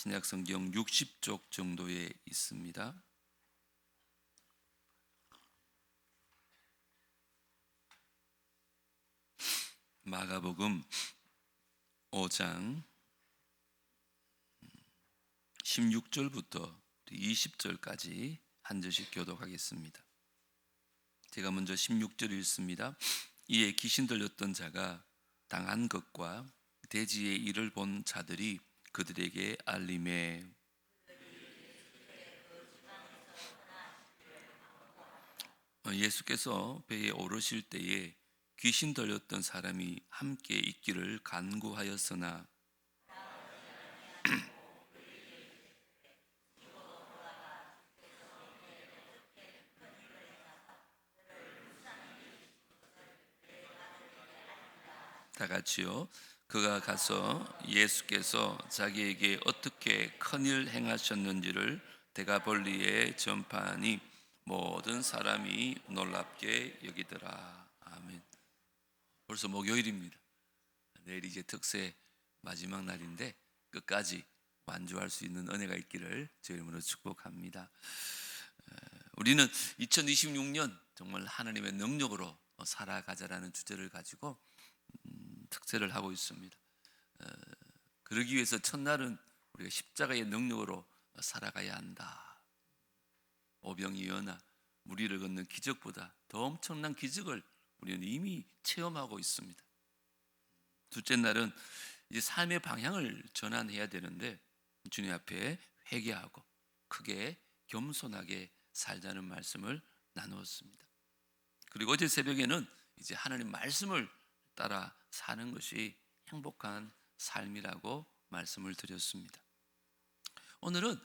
신약성경 60쪽 정도에 있습니다. 마가복음 5장 16절부터 20절까지 한 절씩 교독하겠습니다. 제가 먼저 16절 읽습니다. 이에 귀신 들렸던 자가 당한 것과 대지의 일을 본 자들이 그들에게 알림해 예수께서 배에 오르실 때에 귀신 들렸던 사람이 함께 있기를 간구하였으나 다 같이요. 그가 가서 예수께서 자기에게 어떻게 큰일 행하셨는지를 대가벌리에 전파하니 모든 사람이 놀랍게 여기더라. 아멘. 벌써 목요일입니다. 내일 이제 특세 마지막 날인데 끝까지 완주할 수 있는 은혜가 있기를 주의 이름으로 축복합니다. 우리는 2026년 정말 하나님의 능력으로 살아가자라는 주제를 가지고 특세를 하고 있습니다. 그러기 위해서 첫날은 우리가 십자가의 능력으로 살아가야 한다. 오병이어나 무리를 걷는 기적보다 더 엄청난 기적을 우리는 이미 체험하고 있습니다. 둘째 날은 이제 삶의 방향을 전환해야 되는데 주님 앞에 회개하고 크게 겸손하게 살자는 말씀을 나누었습니다. 그리고 어제 새벽에는 이제 하나님 말씀을 따라 사는 것이 행복한 삶이라고 말씀을 드렸습니다. 오늘은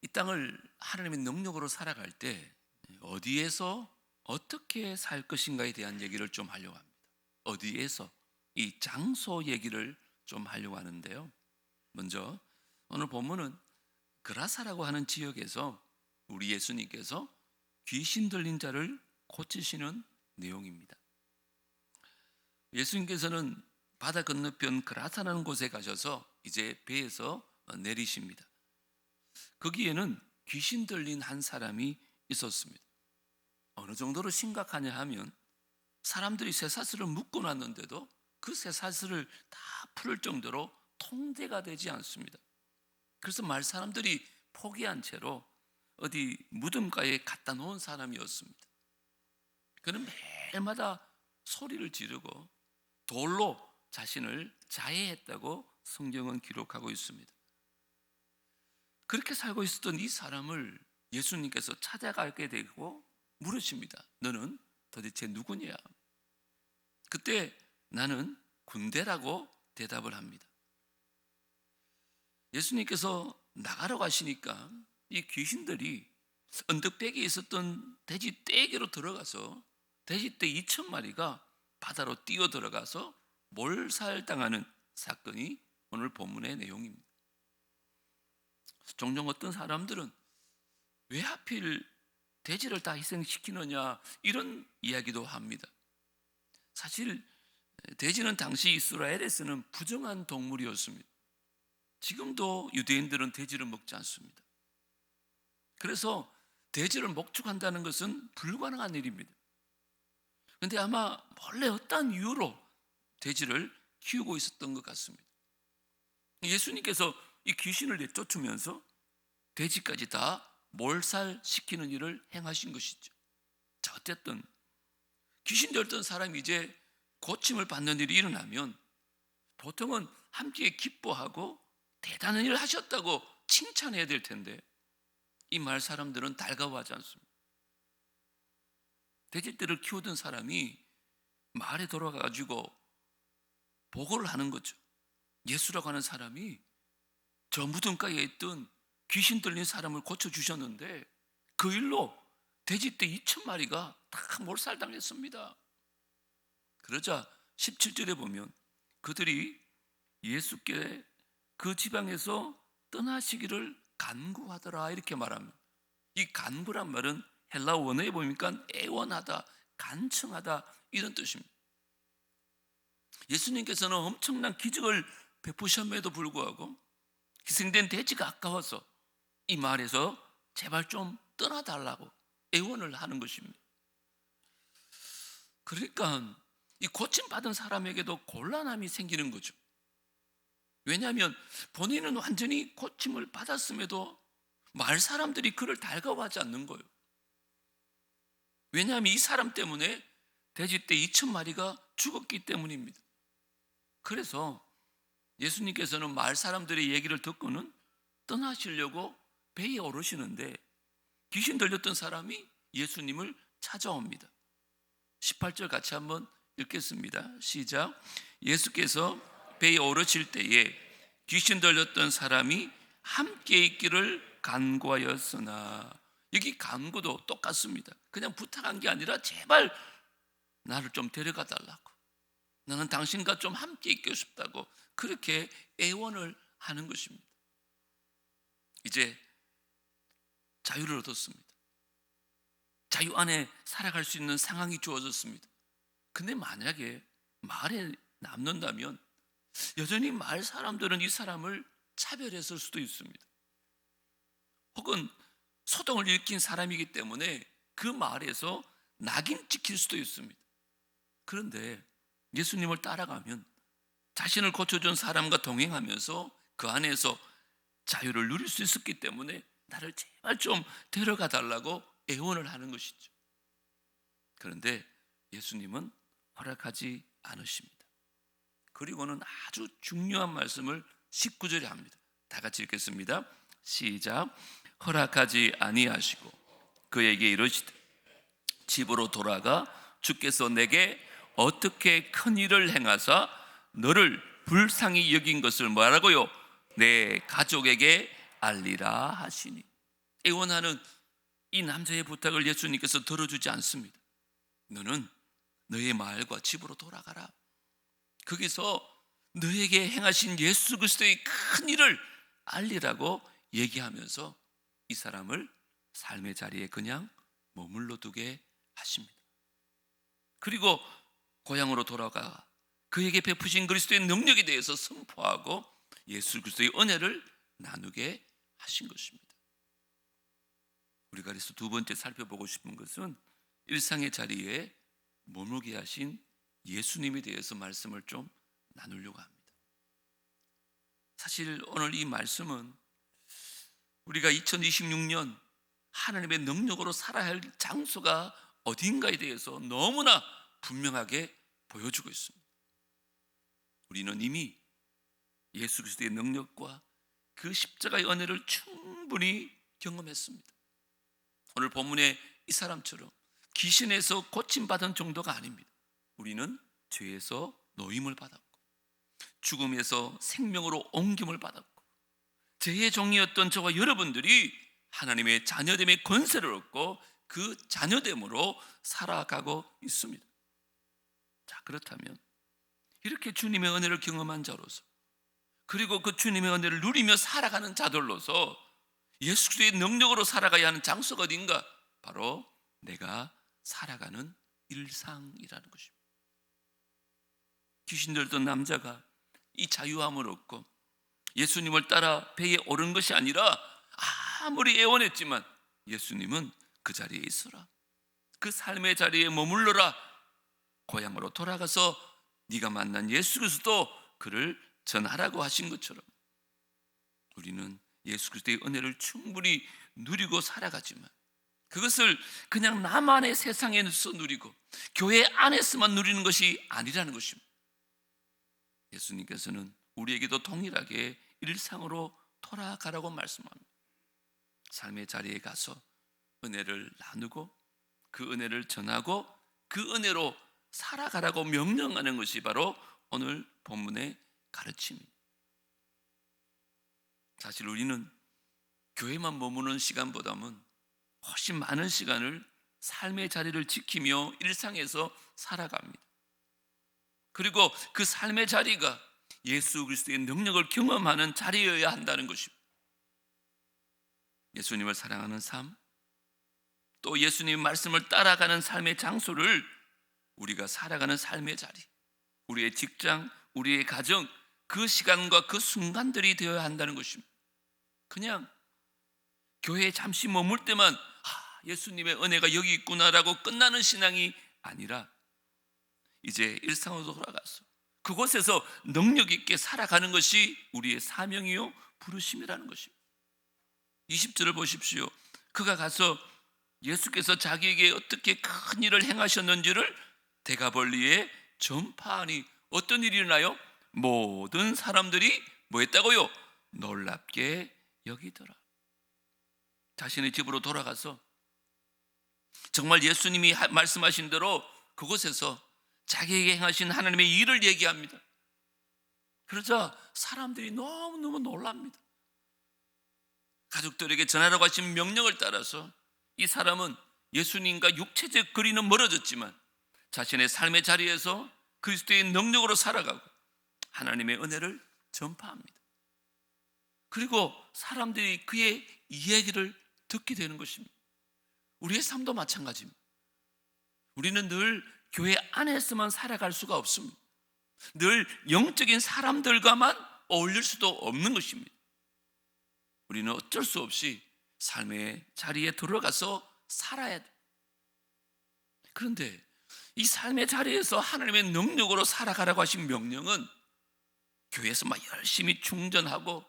이 땅을 하나님의 능력으로 살아갈 때 어디에서 어떻게 살 것인가에 대한 얘기를 좀 하려고 합니다. 어디에서, 이 장소 얘기를 좀 하려고 하는데요. 먼저 오늘 본문은 그라사라고 하는 지역에서 우리 예수님께서 귀신 들린 자를 고치시는 내용입니다. 예수님께서는 바다 건너편 그라사라는 곳에 가셔서 이제 배에서 내리십니다. 거기에는 귀신 들린 한 사람이 있었습니다. 어느 정도로 심각하냐 하면 사람들이 쇠사슬을 묶어놨는데도 그 쇠사슬을 다 풀을 정도로 통제가 되지 않습니다. 그래서 사람들이 포기한 채로 어디 무덤가에 갖다 놓은 사람이었습니다. 그는 매일마다 소리를 지르고 돌로 자신을 자해했다고 성경은 기록하고 있습니다. 그렇게 살고 있었던 이 사람을 예수님께서 찾아가게 되고 물으십니다. 너는 도대체 누구냐? 그때 나는 군대라고 대답을 합니다. 예수님께서 나가러 가시니까 이 귀신들이 언덕배기에 있었던 돼지 떼개로 들어가서 돼지떼 2,000마리가 바다로 뛰어 들어가서 몰살당하는 사건이 오늘 본문의 내용입니다. 종종 어떤 사람들은 왜 하필 돼지를 다 희생시키느냐 이런 이야기도 합니다. 사실 돼지는 당시 이스라엘에서는 부정한 동물이었습니다. 지금도 유대인들은 돼지를 먹지 않습니다. 그래서 돼지를 목축한다는 것은 불가능한 일입니다. 그런데 아마 원래 어떠한 이유로 돼지를 키우고 있었던 것 같습니다. 예수님께서 이 귀신을 내쫓으면서 돼지까지 다 몰살시키는 일을 행하신 것이죠. 자, 어쨌든 귀신 들었던 사람이 이제 고침을 받는 일이 일어나면 보통은 함께 기뻐하고 대단한 일을 하셨다고 칭찬해야 될 텐데 이 말 사람들은 달가워하지 않습니다. 돼지떼를 키우던 사람이 마을에 돌아가가지고 보고를 하는 거죠. 예수라고 하는 사람이 저 무덤가에 있던 귀신 들린 사람을 고쳐주셨는데 그 일로 돼지떼 2,000마리가 다 몰살당했습니다. 그러자 17절에 보면 그들이 예수께 그 지방에서 떠나시기를 간구하더라 이렇게 말합니다. 이 간구란 말은 헬라 원어에 보니까 애원하다, 간청하다 이런 뜻입니다. 예수님께서는 엄청난 기적을 베푸셨음에도 불구하고 희생된 돼지가 아까워서 이 마을에서 제발 좀 떠나달라고 애원을 하는 것입니다. 그러니까 이 고침받은 사람에게도 곤란함이 생기는 거죠. 왜냐하면 본인은 완전히 고침을 받았음에도 마을 사람들이 그를 달가워하지 않는 거예요. 왜냐하면 이 사람 때문에 돼지떼 2,000마리가 죽었기 때문입니다. 그래서 예수님께서는 마을 사람들의 얘기를 듣고는 떠나시려고 배에 오르시는데 귀신 들렸던 사람이 예수님을 찾아옵니다. 18절 같이 한번 읽겠습니다. 시작. 예수께서 배에 오르실 때에 귀신 들렸던 사람이 함께 있기를 간구하였으나, 여기 간구도 똑같습니다. 그냥 부탁한 게 아니라 제발 나를 좀 데려가 달라고, 나는 당신과 좀 함께 있고 싶다고 그렇게 애원을 하는 것입니다. 이제 자유를 얻었습니다. 자유 안에 살아갈 수 있는 상황이 주어졌습니다. 근데 만약에 마을에 남는다면 여전히 마을 사람들은 이 사람을 차별했을 수도 있습니다. 혹은 소동을 일으킨 사람이기 때문에 그 마을에서 낙인 찍힐 수도 있습니다. 그런데 예수님을 따라가면 자신을 고쳐준 사람과 동행하면서 그 안에서 자유를 누릴 수 있었기 때문에 나를 제발 좀 데려가 달라고 애원을 하는 것이죠. 그런데 예수님은 허락하지 않으십니다. 그리고는 아주 중요한 말씀을 19절에 합니다. 다 같이 읽겠습니다. 시작. 허락하지 아니하시고 그에게 이르시되 집으로 돌아가 주께서 내게 어떻게 큰 일을 행하사 너를 불쌍히 여긴 것을 뭐라고요? 내 가족에게 알리라 하시니. 애원하는 이 남자의 부탁을 예수님께서 들어주지 않습니다. 너는 너의 마을과 집으로 돌아가라. 거기서 너에게 행하신 예수 그리스도의 큰 일을 알리라고 얘기하면서 이 사람을 삶의 자리에 그냥 머물러 두게 하십니다. 그리고 고향으로 돌아가 그에게 베푸신 그리스도의 능력에 대해서 선포하고 예수 그리스도의 은혜를 나누게 하신 것입니다. 우리가 그래서 두 번째 살펴보고 싶은 것은 일상의 자리에 머물게 하신 예수님에 대해서 말씀을 좀 나누려고 합니다. 사실 오늘 이 말씀은 우리가 2026년 하나님의 능력으로 살아야 할 장소가 어딘가에 대해서 너무나 분명하게 보여주고 있습니다. 우리는 이미 예수 그리스도의 능력과 그 십자가의 은혜를 충분히 경험했습니다. 오늘 본문의 이 사람처럼 귀신에서 고침받은 정도가 아닙니다. 우리는 죄에서 노임을 받았고 죽음에서 생명으로 옮김을 받았고 죄의 종이었던 저와 여러분들이 하나님의 자녀됨의 권세를 얻고 그 자녀됨으로 살아가고 있습니다. 자, 그렇다면 이렇게 주님의 은혜를 경험한 자로서, 그리고 그 주님의 은혜를 누리며 살아가는 자들로서 예수 그리스도의 능력으로 살아가야 하는 장소가 어딘가? 바로 내가 살아가는 일상이라는 것입니다. 귀신 들던 남자가 이 자유함을 얻고 예수님을 따라 배에 오른 것이 아니라 아무리 애원했지만 예수님은 그 자리에 있어라, 그 삶의 자리에 머물러라, 고향으로 돌아가서 네가 만난 예수 그리스도 그를 전하라고 하신 것처럼 우리는 예수 그리스도의 은혜를 충분히 누리고 살아가지만 그것을 그냥 나만의 세상에서 누리고 교회 안에서만 누리는 것이 아니라는 것입니다. 예수님께서는 우리에게도 동일하게 일상으로 돌아가라고 말씀합니다. 삶의 자리에 가서 은혜를 나누고 그 은혜를 전하고 그 은혜로 살아가라고 명령하는 것이 바로 오늘 본문의 가르침입니다. 사실 우리는 교회만 머무는 시간보다는 훨씬 많은 시간을 삶의 자리를 지키며 일상에서 살아갑니다. 그리고 그 삶의 자리가 예수 그리스도의 능력을 경험하는 자리여야 한다는 것입니다. 예수님을 사랑하는 삶, 또 예수님의 말씀을 따라가는 삶의 장소를 우리가 살아가는 삶의 자리, 우리의 직장, 우리의 가정, 그 시간과 그 순간들이 되어야 한다는 것입니다. 그냥 교회에 잠시 머물 때만 예수님의 은혜가 여기 있구나라고 끝나는 신앙이 아니라 이제 일상으로 돌아가서 그곳에서 능력 있게 살아가는 것이 우리의 사명이요 부르심이라는 것입니다. 20절을 보십시오. 그가 가서 예수께서 자기에게 어떻게 큰 일을 행하셨는지를 대가벌리에 전파하니 어떤 일이 일어나요? 모든 사람들이 뭐 했다고요? 놀랍게 여기더라. 자신의 집으로 돌아가서 정말 예수님이 말씀하신 대로 그곳에서 자기에게 행하신 하나님의 일을 얘기합니다. 그러자 사람들이 너무너무 놀랍니다. 가족들에게 전하라고 하신 명령을 따라서 이 사람은 예수님과 육체적 거리는 멀어졌지만 자신의 삶의 자리에서 그리스도의 능력으로 살아가고 하나님의 은혜를 전파합니다. 그리고 사람들이 그의 이야기를 듣게 되는 것입니다. 우리의 삶도 마찬가지입니다. 우리는 늘 교회 안에서만 살아갈 수가 없습니다. 늘 영적인 사람들과만 어울릴 수도 없는 것입니다. 우리는 어쩔 수 없이 삶의 자리에 들어가서 살아야 돼. 그런데 이 삶의 자리에서 하나님의 능력으로 살아가라고 하신 명령은 교회에서만 열심히 충전하고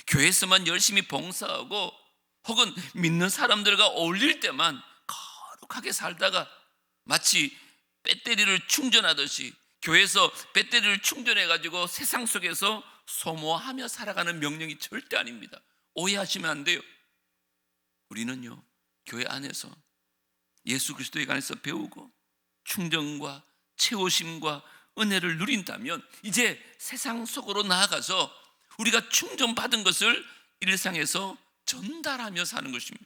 교회에서만 열심히 봉사하고 혹은 믿는 사람들과 어울릴 때만 거룩하게 살다가 마치 배터리를 충전하듯이 교회에서 배터리를 충전해가지고 세상 속에서 소모하며 살아가는 명령이 절대 아닙니다. 오해하시면 안 돼요. 우리는요 교회 안에서 예수 그리스도에 관해서 배우고 충전과 채우심과 은혜를 누린다면 이제 세상 속으로 나아가서 우리가 충전받은 것을 일상에서 전달하며 사는 것입니다.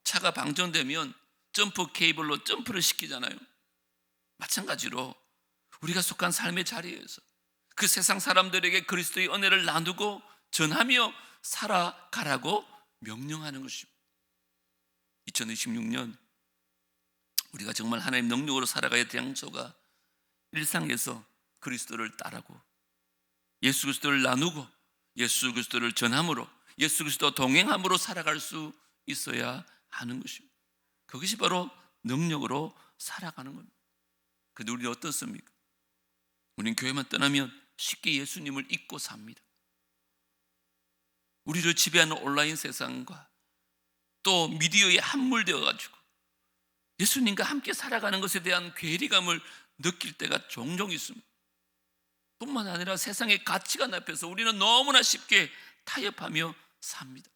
차가 방전되면 점프 케이블로 점프를 시키잖아요. 마찬가지로 우리가 속한 삶의 자리에서 그 세상 사람들에게 그리스도의 은혜를 나누고 전하며 살아가라고 명령하는 것입니다. 2026년 우리가 정말 하나님 능력으로 살아가야 될 장소가 일상에서 그리스도를 따르고 예수 그리스도를 나누고 예수 그리스도를 전함으로 예수 그리스도와 동행함으로 살아갈 수 있어야 하는 것입니다. 그것이 바로 능력으로 살아가는 겁니다. 그런데 우리는 어떻습니까? 우리는 교회만 떠나면 쉽게 예수님을 잊고 삽니다. 우리를 지배하는 온라인 세상과 또 미디어에 함몰되어 가지고 예수님과 함께 살아가는 것에 대한 괴리감을 느낄 때가 종종 있습니다. 뿐만 아니라 세상의 가치관 앞에서 우리는 너무나 쉽게 타협하며 삽니다.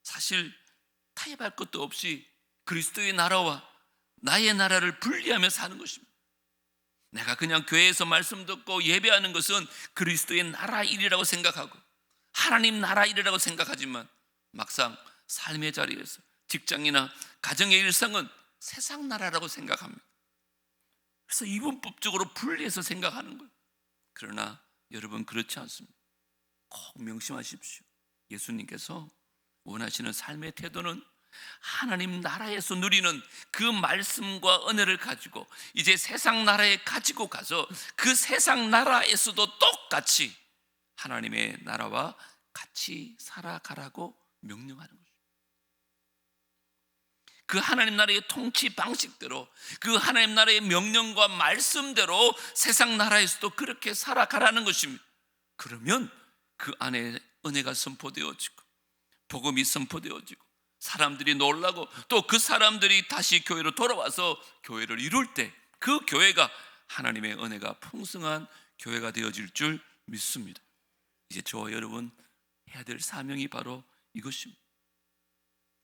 사실 타협할 것도 없이 그리스도의 나라와 나의 나라를 분리하며 사는 것입니다. 내가 그냥 교회에서 말씀 듣고 예배하는 것은 그리스도의 나라 일이라고 생각하고 하나님 나라 일이라고 생각하지만 막상 삶의 자리에서 직장이나 가정의 일상은 세상 나라라고 생각합니다. 그래서 이분법적으로 분리해서 생각하는 거예요. 그러나 여러분 그렇지 않습니다. 꼭 명심하십시오. 예수님께서 원하시는 삶의 태도는 하나님 나라에서 누리는 그 말씀과 은혜를 가지고 이제 세상 나라에 가지고 가서 그 세상 나라에서도 똑같이 하나님의 나라와 같이 살아가라고 명령하는 것입니다. 그 하나님 나라의 통치 방식대로 그 하나님 나라의 명령과 말씀대로 세상 나라에서도 그렇게 살아가라는 것입니다. 그러면 그 안에 은혜가 선포되어지고 복음이 선포되어지고 사람들이 놀라고 또 그 사람들이 다시 교회로 돌아와서 교회를 이룰 때 그 교회가 하나님의 은혜가 풍성한 교회가 되어질 줄 믿습니다. 이제 저와 여러분 해야 될 사명이 바로 이것입니다.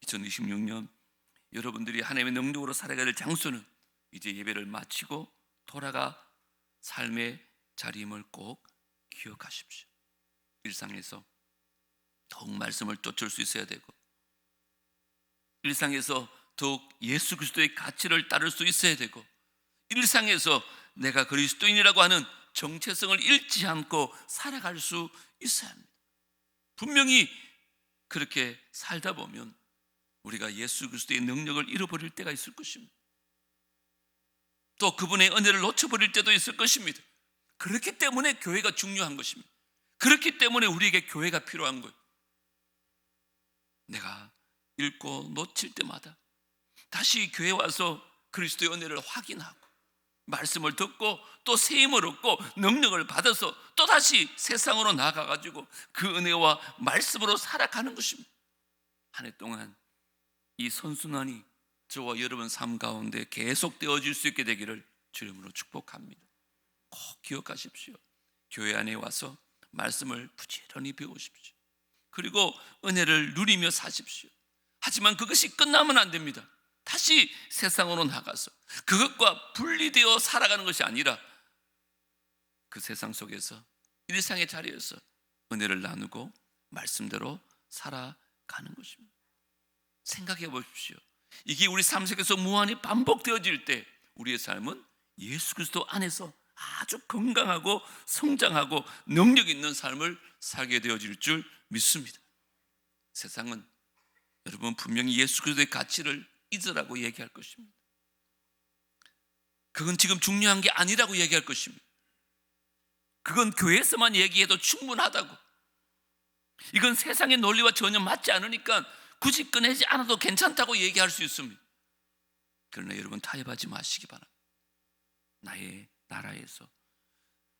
2026년 여러분들이 하나님의 능력으로 살아가야 될 장소는 이제 예배를 마치고 돌아가 삶의 자리임을 꼭 기억하십시오. 일상에서 더욱 말씀을 쫓을 수 있어야 되고 일상에서 더욱 예수 그리스도의 가치를 따를 수 있어야 되고 일상에서 내가 그리스도인이라고 하는 정체성을 잃지 않고 살아갈 수 있어야 합니다. 분명히 그렇게 살다 보면 우리가 예수 그리스도의 능력을 잃어버릴 때가 있을 것입니다. 또 그분의 은혜를 놓쳐버릴 때도 있을 것입니다. 그렇기 때문에 교회가 중요한 것입니다. 그렇기 때문에 우리에게 교회가 필요한 거예요. 내가 읽고 놓칠 때마다 다시 교회에 와서 그리스도의 은혜를 확인하고 말씀을 듣고 또 세임을 얻고 능력을 받아서 또다시 세상으로 나아가가지고 그 은혜와 말씀으로 살아가는 것입니다. 한 해 동안 이 선순환이 저와 여러분 삶 가운데 계속 되어질 수 있게 되기를 주님으로 축복합니다. 꼭 기억하십시오. 교회 안에 와서 말씀을 부지런히 배우십시오. 그리고 은혜를 누리며 사십시오. 하지만 그것이 끝나면 안 됩니다. 다시 세상으로 나가서 그것과 분리되어 살아가는 것이 아니라 그 세상 속에서 일상의 자리에서 은혜를 나누고 말씀대로 살아가는 것입니다. 생각해 보십시오. 이게 우리 삶 속에서 무한히 반복되어질 때 우리의 삶은 예수 그리스도 안에서 아주 건강하고 성장하고 능력 있는 삶을 살게 되어질 줄 믿습니다. 세상은 여러분 분명히 예수 그리스도의 가치를 잊으라고 얘기할 것입니다. 그건 지금 중요한 게 아니라고 얘기할 것입니다. 그건 교회에서만 얘기해도 충분하다고, 이건 세상의 논리와 전혀 맞지 않으니까 굳이 꺼내지 않아도 괜찮다고 얘기할 수 있습니다. 그러나 여러분 타협하지 마시기 바랍니다. 나의 나라에서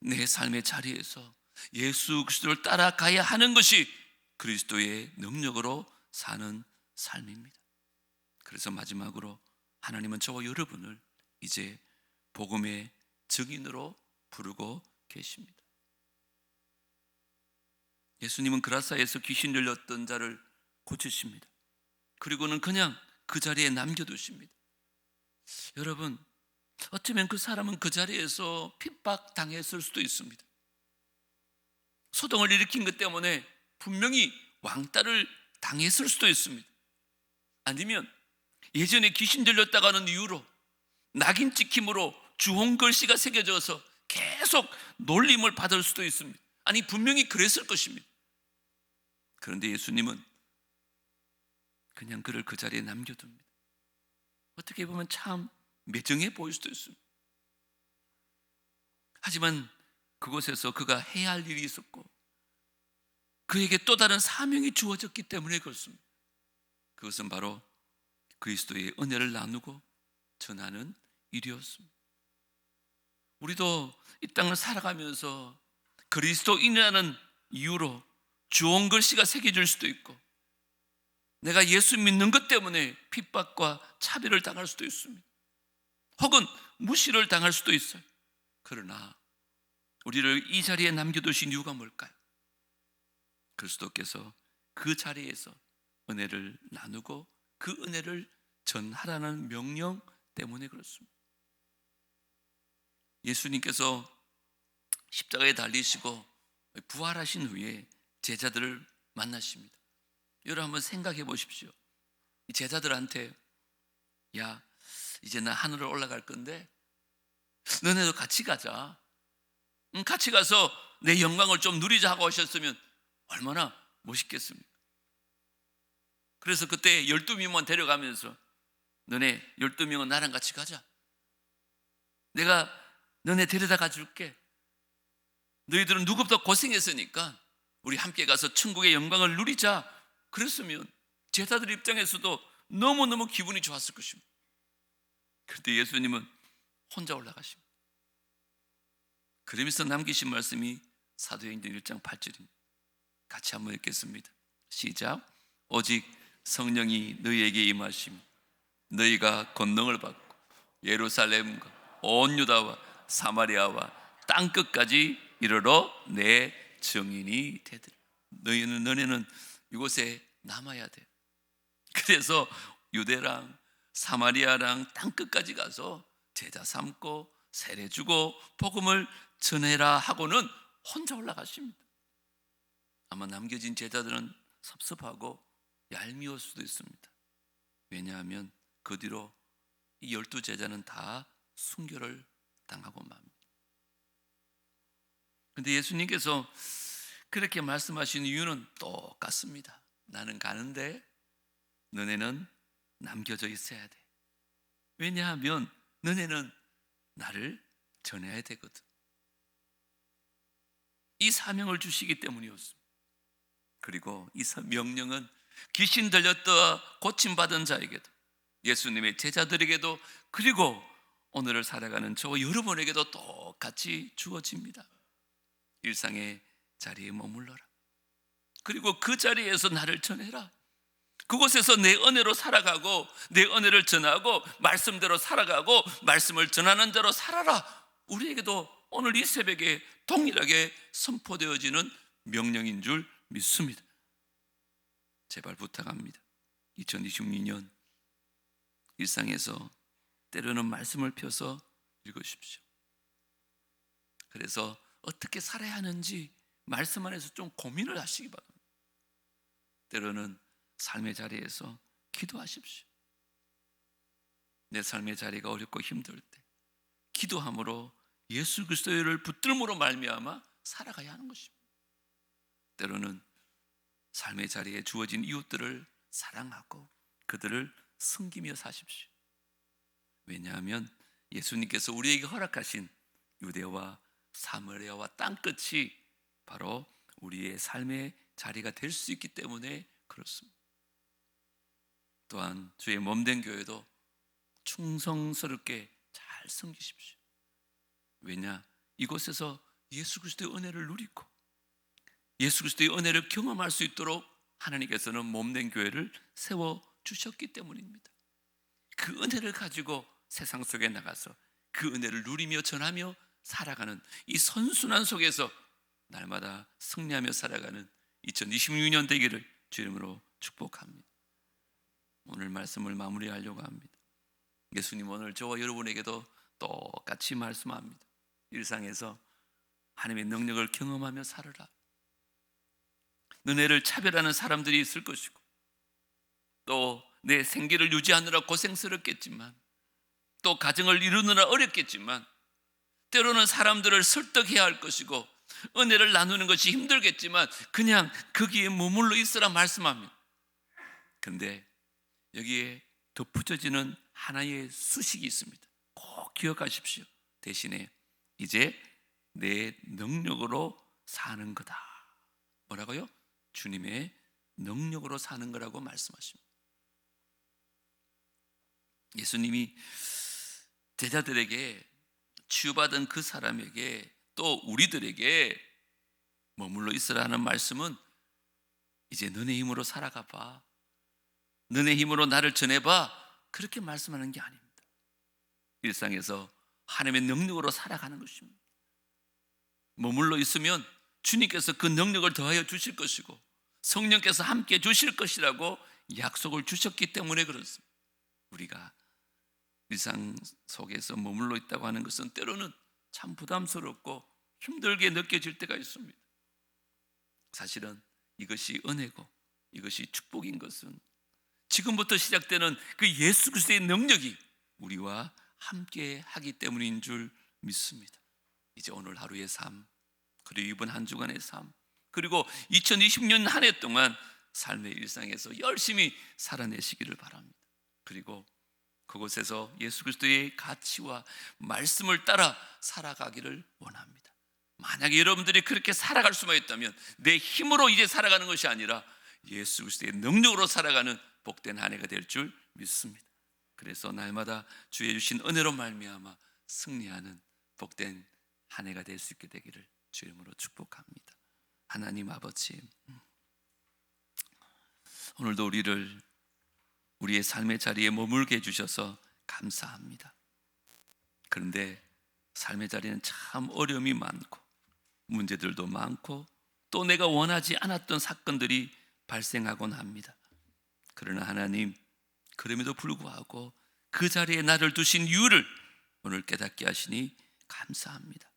내 삶의 자리에서 예수 그리스도를 따라가야 하는 것이 그리스도의 능력으로 사는 삶입니다. 그래서 마지막으로 하나님은 저와 여러분을 이제 복음의 증인으로 부르고 계십니다. 예수님은 그라사에서 귀신 들렸던 자를 고치십니다. 그리고는 그냥 그 자리에 남겨두십니다. 여러분, 어쩌면 그 사람은 그 자리에서 핍박당했을 수도 있습니다. 소동을 일으킨 것 때문에 분명히 왕따를 당했을 수도 있습니다. 아니면 예전에 귀신 들렸다가는 이유로 낙인 찍힘으로 주홍글씨가 새겨져서 계속 놀림을 받을 수도 있습니다. 아니 분명히 그랬을 것입니다. 그런데 예수님은 그냥 그를 그 자리에 남겨둡니다. 어떻게 보면 참 매정해 보일 수도 있습니다. 하지만 그곳에서 그가 해야 할 일이 있었고 그에게 또 다른 사명이 주어졌기 때문에 그렇습니다. 그것은 바로 그리스도의 은혜를 나누고 전하는 일이었습니다. 우리도 이 땅을 살아가면서 그리스도인이라는 이유로 주홍 글씨가 새겨질 수도 있고 내가 예수 믿는 것 때문에 핍박과 차별을 당할 수도 있습니다. 혹은 무시를 당할 수도 있어요. 그러나 우리를 이 자리에 남겨두신 이유가 뭘까요? 그리스도께서 그 자리에서 은혜를 나누고 그 은혜를 전하라는 명령 때문에 그렇습니다. 예수님께서 십자가에 달리시고 부활하신 후에 제자들을 만나십니다. 여러분 한번 생각해 보십시오. 이 제자들한테 야 이제 나 하늘을 올라갈 건데 너네도 같이 가자. 같이 가서 내 영광을 좀 누리자 하고 하셨으면 얼마나 멋있겠습니까? 그래서 그때 12명만 데려가면서 너네 12명은 나랑 같이 가자. 내가 너네 데려다가 줄게. 너희들은 누구보다 고생했으니까 우리 함께 가서 천국의 영광을 누리자. 그랬으면 제자들 입장에서도 너무너무 기분이 좋았을 것입니다. 그런데 예수님은 혼자 올라가십니다. 그러면서 남기신 말씀이 사도행전 1장 8절입니다. 같이 한번 읽겠습니다. 시작. 오직 성령이 너희에게 임하심 너희가 권능을 받고 예루살렘과 온 유다와 사마리아와 땅끝까지 이르러 내 증인이 되리라. 너네는 이곳에 남아야 돼. 그래서 유대랑 사마리아랑 땅끝까지 가서 제자 삼고 세례 주고 복음을 전해라 하고는 혼자 올라가십니다. 아마 남겨진 제자들은 섭섭하고 얄미울 수도 있습니다. 왜냐하면 그 뒤로 이 12제자는 다 순교를 당하고 맙니다. 그런데 예수님께서 그렇게 말씀하신 이유는 똑같습니다. 나는 가는데 너네는 남겨져 있어야 돼. 왜냐하면 너네는 나를 전해야 되거든. 이 사명을 주시기 때문이었습니다. 그리고 이 명령은 귀신 들렸다 고침받은 자에게도, 예수님의 제자들에게도, 그리고 오늘을 살아가는 저와 여러분에게도 똑같이 주어집니다. 일상의 자리에 머물러라. 그리고 그 자리에서 나를 전해라. 그곳에서 내 은혜로 살아가고, 내 은혜를 전하고, 말씀대로 살아가고, 말씀을 전하는 대로 살아라. 우리에게도 오늘 이 새벽에 동일하게 선포되어지는 명령인 줄 믿습니다. 제발 부탁합니다. 2026년 일상에서 때로는 말씀을 펴서 읽으십시오. 그래서 어떻게 살아야 하는지 말씀 안에서 좀 고민을 하시기 바랍니다. 때로는 삶의 자리에서 기도하십시오. 내 삶의 자리가 어렵고 힘들 때 기도함으로 예수 그리스도를 붙들므로 말미암아 살아가야 하는 것입니다. 때로는 삶의 자리에 주어진 이웃들을 사랑하고 그들을 섬기며 사십시오. 왜냐하면 예수님께서 우리에게 허락하신 유대와 사마리아와 땅끝이 바로 우리의 삶의 자리가 될 수 있기 때문에 그렇습니다. 또한 주의 몸된 교회도 충성스럽게 잘 섬기십시오. 왜냐? 이곳에서 예수 그리스도의 은혜를 누리고 예수 그리스도의 은혜를 경험할 수 있도록 하나님께서는 몸된 교회를 세워주셨기 때문입니다. 그 은혜를 가지고 세상 속에 나가서 그 은혜를 누리며 전하며 살아가는 이 선순환 속에서 날마다 승리하며 살아가는 2026년 되기를 주 이름으로 축복합니다. 오늘 말씀을 마무리하려고 합니다. 예수님 오늘 저와 여러분에게도 똑같이 말씀합니다. 일상에서 하나님의 능력을 경험하며 살아라. 은혜를 차별하는 사람들이 있을 것이고, 또 내 생계를 유지하느라 고생스럽겠지만, 또 가정을 이루느라 어렵겠지만, 때로는 사람들을 설득해야 할 것이고 은혜를 나누는 것이 힘들겠지만 그냥 거기에 머물러 있으라 말씀합니다. 근데 여기에 덧붙여지는 하나의 수식이 있습니다. 꼭 기억하십시오. 대신에 이제 내 능력으로 사는 거다. 뭐라고요? 주님의 능력으로 사는 거라고 말씀하십니다. 예수님이 제자들에게 치유받은 그 사람에게 또 우리들에게 머물러 있으라 하는 말씀은 이제 너네 힘으로 살아가 봐, 너네 힘으로 나를 전해봐, 그렇게 말씀하는 게 아닙니다. 일상에서 하나님의 능력으로 살아가는 것입니다. 머물러 있으면 주님께서 그 능력을 더하여 주실 것이고 성령께서 함께 주실 것이라고 약속을 주셨기 때문에 그렇습니다. 우리가 일상 속에서 머물러 있다고 하는 것은 때로는 참 부담스럽고 힘들게 느껴질 때가 있습니다. 사실은 이것이 은혜고 이것이 축복인 것은 지금부터 시작되는 그 예수 그리스도의 능력이 우리와 함께 하기 때문인 줄 믿습니다. 이제 오늘 하루의 삶, 그리고 이번 한 주간의 삶, 그리고 2020년 한 해 동안 삶의 일상에서 열심히 살아내시기를 바랍니다. 그리고 그곳에서 예수 그리스도의 가치와 말씀을 따라 살아가기를 원합니다. 만약에 여러분들이 그렇게 살아갈 수만 있다면 내 힘으로 이제 살아가는 것이 아니라 예수 그리스도의 능력으로 살아가는 복된 한 해가 될 줄 믿습니다. 그래서 날마다 주의 주신 은혜로 말미암아 승리하는 복된 한 해가 될 수 있게 되기를 주 이름으로 축복합니다. 하나님 아버지, 오늘도 우리의 삶의 자리에 머물게 해주셔서 감사합니다. 그런데 삶의 자리는 참 어려움이 많고 문제들도 많고 또 내가 원하지 않았던 사건들이 발생하곤 합니다. 그러나 하나님, 그럼에도 불구하고 그 자리에 나를 두신 이유를 오늘 깨닫게 하시니 감사합니다.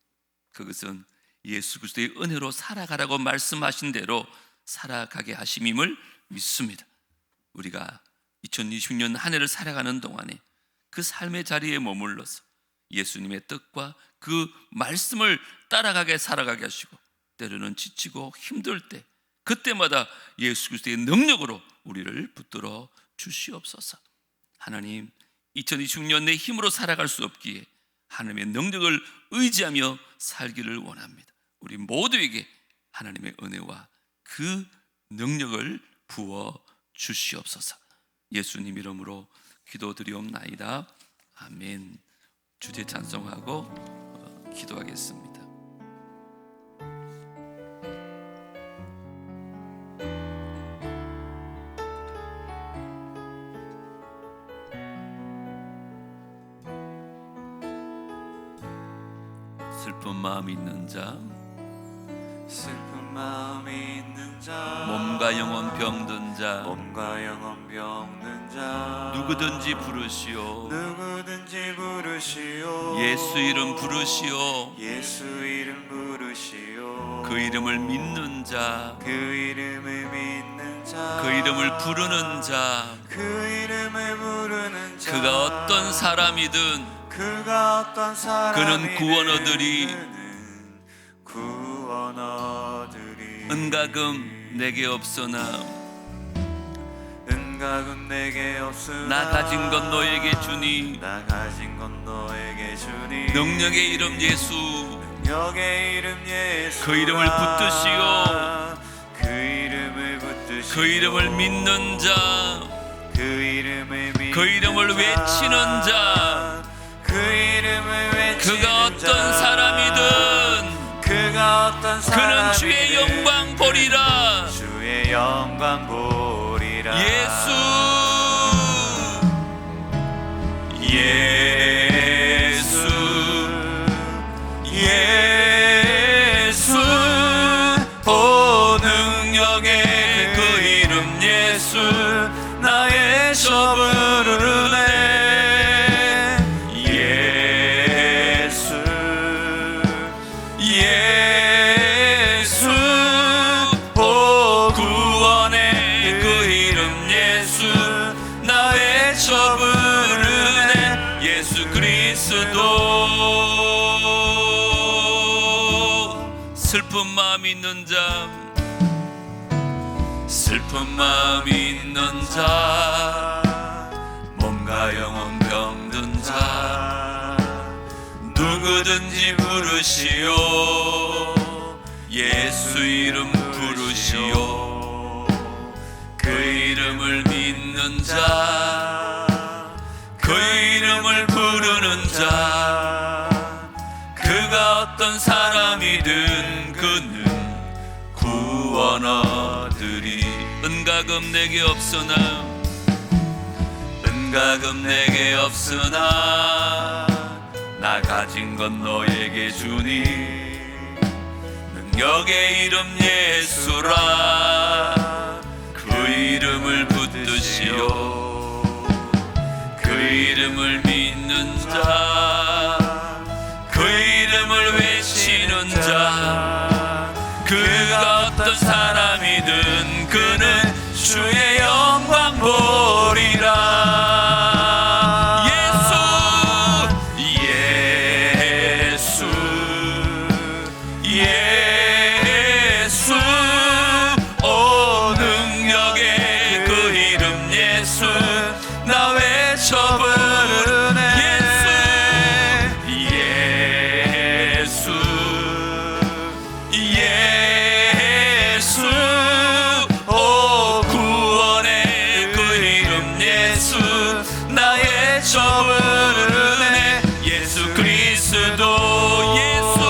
그것은 예수 그리스도의 은혜로 살아가라고 말씀하신 대로 살아가게 하심임을 믿습니다. 우리가 2026년 한 해를 살아가는 동안에 그 삶의 자리에 머물러서 예수님의 뜻과 그 말씀을 따라가게 살아가게 하시고, 때로는 지치고 힘들 때 그때마다 예수 그리스도의 능력으로 우리를 붙들어 주시옵소서. 하나님, 2026년 내 힘으로 살아갈 수 없기에 하나님의 능력을 의지하며 살기를 원합니다. 우리 모두에게 하나님의 은혜와 그 능력을 부어 주시옵소서. 예수님 이름으로 기도드리옵나이다. 아멘. 주제 찬송하고 기도하겠습니다. 슬픈 마음 있는 자, 슬픈 마음이 있는 자, 몸과 영혼 병든 자, 몸과 영혼 병든 자, 누구든지 부르시오. 누구든지 부르시오. 예수 이름 부르시오. 예수 이름 부르시오. 그 이름을 믿는 자, 그 이름을 믿는 자, 그 이름을 부르는 자, 그 이름을 부르는 자, 그가 어떤 사람이든 그가 어떤 그는 사람이든 구원 얻으리. 그는 구원 얻으리. 은가금 내게 없으나 은가금 내게 없으나 나 가진 것 너에게 주니. 나 가진 것 너에게 주니. 능력의 이름 예수, 능력의 이름 예수, 그 이름을 붙드시오. 그 이름을 붙드시오. 그 이름을 믿는 자, 그 이름을 믿는 그 이름을 외치는 자, 그 이름을 외치는 그가 어떤 사람이든 그가 어떤 그는 사람이든 주의 영광 보리라. 주의 영광 보리라. 예수 예수 오 능력의 그 이름 예수 나의 저 부르네. 예수 오 구원의 그 이름 예수 나 외쳐 부르네. 예수 그리스도. 슬픈 마음 있는 자, 슬픈 마음 있는 자, 몸과 영혼 병든 자, 누구든지 부르시오. 예수 이름 부르시오. 그 이름을 믿는 자, 그 이름을 부르는 자, 그가 어떤 사람이든 그는 구원 얻으리. 은가금 내게 없으나 은가금 내게 없으나 나 가진 건 너에게 주니. 능력의 이름 예수라. 그 이름을 붙드시오. 그 이름을 믿는 자, 그 이름을 외치는 자, 그가 어떤 사람이든 그는 주의 영광 보리라. 예수 오 능력의 그 이름 예수 나 외쳐 부르네. 예수 오 구원의 그 이름 예수 나 외쳐 부르네. 예수 그리스도. 예수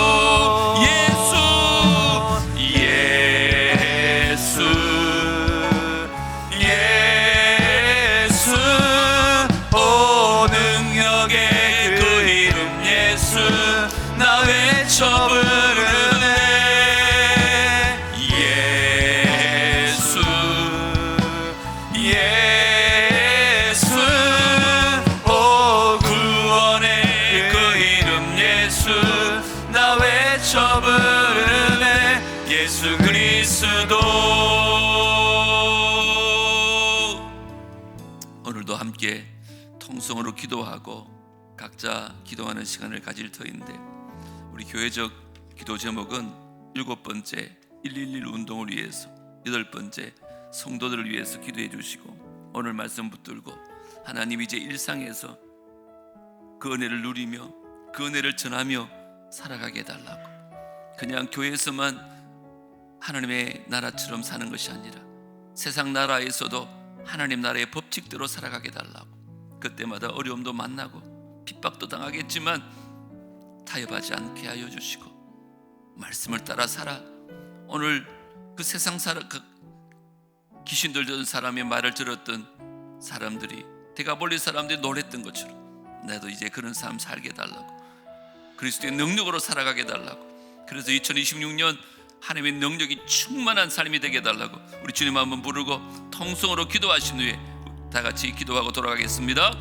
오 능력의 그 이름 예수 나 외쳐 부르네. 예수 오 구원의 그 이름 예수 나 외쳐 부르네. 예수 그리스도. 오늘도 함께 통성으로 기도하고 각자 기도하는 시간을 가질 터인데, 우리 교회적 기도 제목은 7번째 111 운동을 위해서, 8번째 성도들을 위해서 기도해 주시고, 오늘 말씀 붙들고 하나님 이제 일상에서 그 은혜를 누리며 그 은혜를 전하며 살아가게 해달라고, 그냥 교회에서만 하나님의 나라처럼 사는 것이 아니라 세상 나라에서도 하나님 나라의 법칙대로 살아가게 달라고. 그때마다 어려움도 만나고 핍박도 당하겠지만 타협하지 않게 하여 주시고 말씀을 따라 살아. 오늘 그 세상 그 귀신 들던 사람의 말을 들었던 사람들이, 데가볼리 사람들이 놀랬던 것처럼 나도 이제 그런 삶 살게 달라고, 그리스도의 능력으로 살아가게 달라고. 그래서 2026년 하나님의 능력이 충만한 삶이 되게 해달라고 우리 주님 한번 부르고 통성으로 기도하신 후에 다 같이 기도하고 돌아가겠습니다.